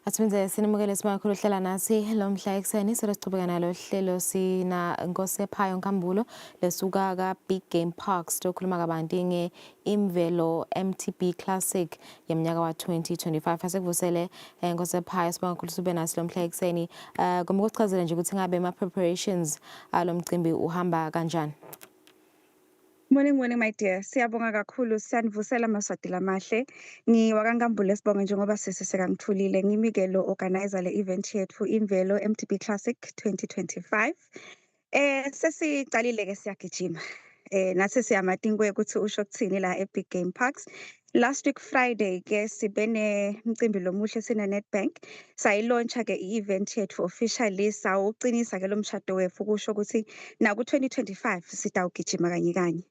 Asimze sinimukele simakhulu hlala nasi lo mhla ekseni sesichubeka nalo hlelo sina Nkosephayo Nkambulo lesuka ka Big Game Parks tokhuluma kabanti ngeImvelo MTB Classic yeminyaka wa 2025 asekuvusele Nkosephayo simakhulu sube nasi lo mhla ekseni ngoba ukuchazela nje ukuthi ngabe ama preparations lo mcimbi uhamba kanjani. Morning, my dear. Siyabonga kakhulu sanivusela amaswadi lamahle. NgiwakaNkambule Sibonga njengoba sesengithulile ngimi-ke lo organizer le event yethu Imvelo MTB Classic 2025. Sesicalile ke siyagijima. Nathi siyamatinkwek ukuthi usho ukuthini la eBig Game Parks. Last week Friday ke sibe nemcimbi lomuhle sina Nedbank. Sayilauncha ke i-event yethu officially sawuqinisa ke lo mshado wethu kusho ukuthi na ku-2025 sitawugijima kanye kanye.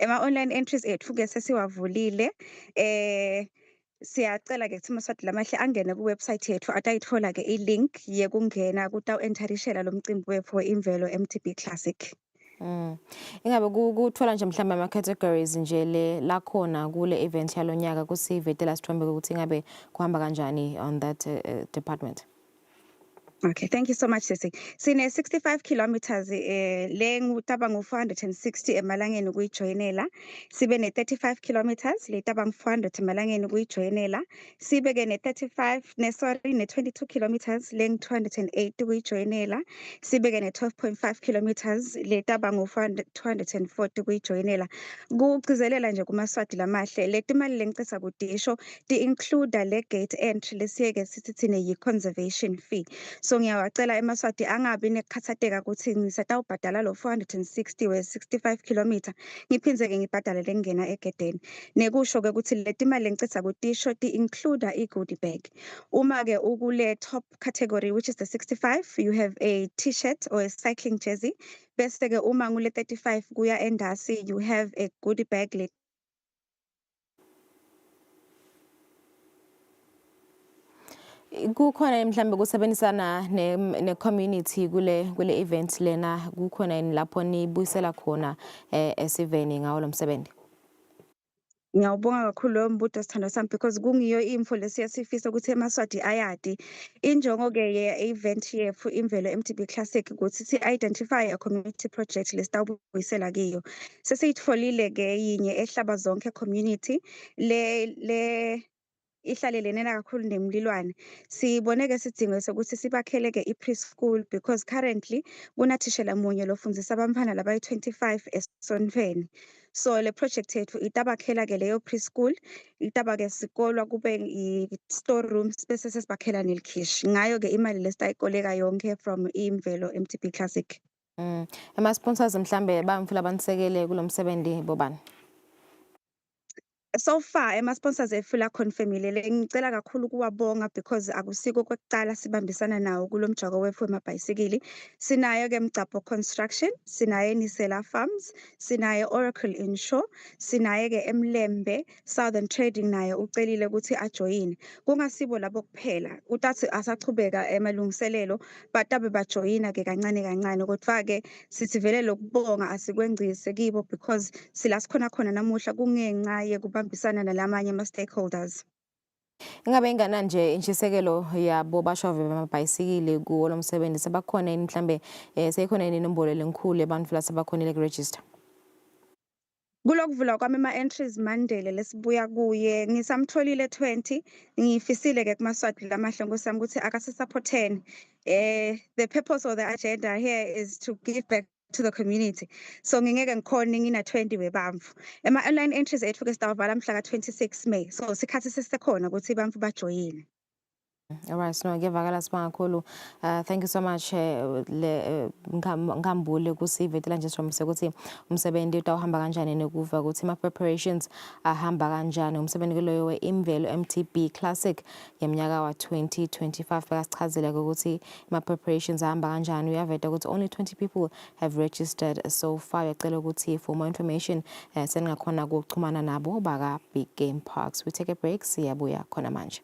Ema-online entries ethu ke sesiwavulile. Siyacela ke ukuthi amaswadi lamahle angene kuwebsite yethu atayithola ke i-link yekungena kutawu-enterishela lo mcimbi wethu we-Imvelo MTB Classic. Ingabe kuthola nje mhlamba ama categories nje la khona kule event yalonyaka kusivetela sithombe ukuthi ingabe kuhamba kanjani on that department. Okay, thank you so much Sisi. Sine 65 kilometers le ngutaba ngu 460 emalangeni kuyijoinela. Sibe ne 35 kilometers le taba ngu 400 emalangeni kuyijoinela. Sibe ke ne 22 kilometers le ngu 208 kuyijoinela. Sibe ke ne 12.5 kilometers le taba ngu 240 kuyijoinela. Kugcizelela nje kumaswadi lamahle le timali lengicisa kudisho ti include le gate entry lesiyeke sithi thina yi conservation fee. So ngiyawacela emaswadi angabi nekukhathateka ukuthi ngisatawubhadala lo 460 we 65 kilometer ngiphindze ke ngibhadale lengena egedeni. Nekusho ke ukuthi le timali lengicisa kutisho ti include i-goodie bag. Uma ke ukule top category which is the 65 you have a t-shirt or a cycling jersey. Bese ke uma ngule 35 kuya endasi you have a goodie bag le Kukhona mhlambe kusebenzisana ne community kule event lena kukhona yini lapho nibuyisela khona esiveni ngawo lo msebenzi. Ngiyawubonga kakhulu lo mbuto sithando sami because kungiyo info lesiyasifisa ukuthi emaswadi ayadi. Injongo ke ye-event yethu Imvelo MTB Classic ukuthi si-identify a community project lesitawubuyisela kiyo. Sesiyitfolile ke yinye ehlaba zonke community le ihlalelene kakhulu nemlilwane. Sibone ke sidingo sokuthi sibakhele ke i-preschool because currently kunathishela munye lofundisa abamfana labayi 25 esonfeni. So le project yethu itabakhela ke leyo preschool, itaba ke sikolwa kube i-store rooms bese sesibakhela nelikhishi. Ngayo ke imali lesitayikoleka yonke from Imvelo MTB Classic. Ama sponsors mhlambe bamfila banisekele kulomsebenzi bobani? So far ama-sponsors ethu la confirmile ngicela kakhulu kuwabonga because akusiko kwekuqala sibambisana nawo kulomjako wethu wemabhayisikili. Sinayo ke Mgcapho Construction, sinaye Nisela Farms, sinaye Oracle Insure, sinaye ke eMlembe Southern Trading naye ucelile ukuthi ajoyine. Kungasibo labo kuphela. Utathi asachubeka emalungiselelo batabe bajoyina ke kancane kancane kodwa ke sithi vele lokubonga asikwengcise kibo because sila sikhona khona namuhla kungenxa yekubambisana nalamanye ama-stakeholders. Ingabe ingana nje intshisekelo yabo bashove bamabhayisikili kuwo lo msebenzi sebakhona yini mhlambe seyikhona yini inombolo lenkulu abantu la sebakhonile ku-register? Kulokuvula kwami ama-entries Mandela lesibuya kuye ngisamtholile 20 ngifisile ke kumaswadi lamahle nkosami ukuthi akasisupporteni. The purpose of the agenda here is to give back to the community. So ngingeke ngikhona ngina 20 webamfu. Ama-online entries ethu ke sitavala mhla ka 26 May. So sikhathi sesisekhona ukuthi bamfu bajoyine. All right, so ngiyavakala sibonga kakhulu. Thank you so much Nkambule kusivetela nje siromise ukuthi umsebenzi utawuhamba kanjani nekuva ukuthi ama preparations ahamba kanjani umsebenzi loyo we-Imvelo MTB Classic yeminyaka wa 2025 basichazela ukuthi ama preparations ahamba kanjani. Uyaveta ukuthi only 20 people have registered so far. Uyacela ukuthi for more information seningakhona ukuxhumana nabo baka Big Game Parks. We take a break, siyabuya khona manje.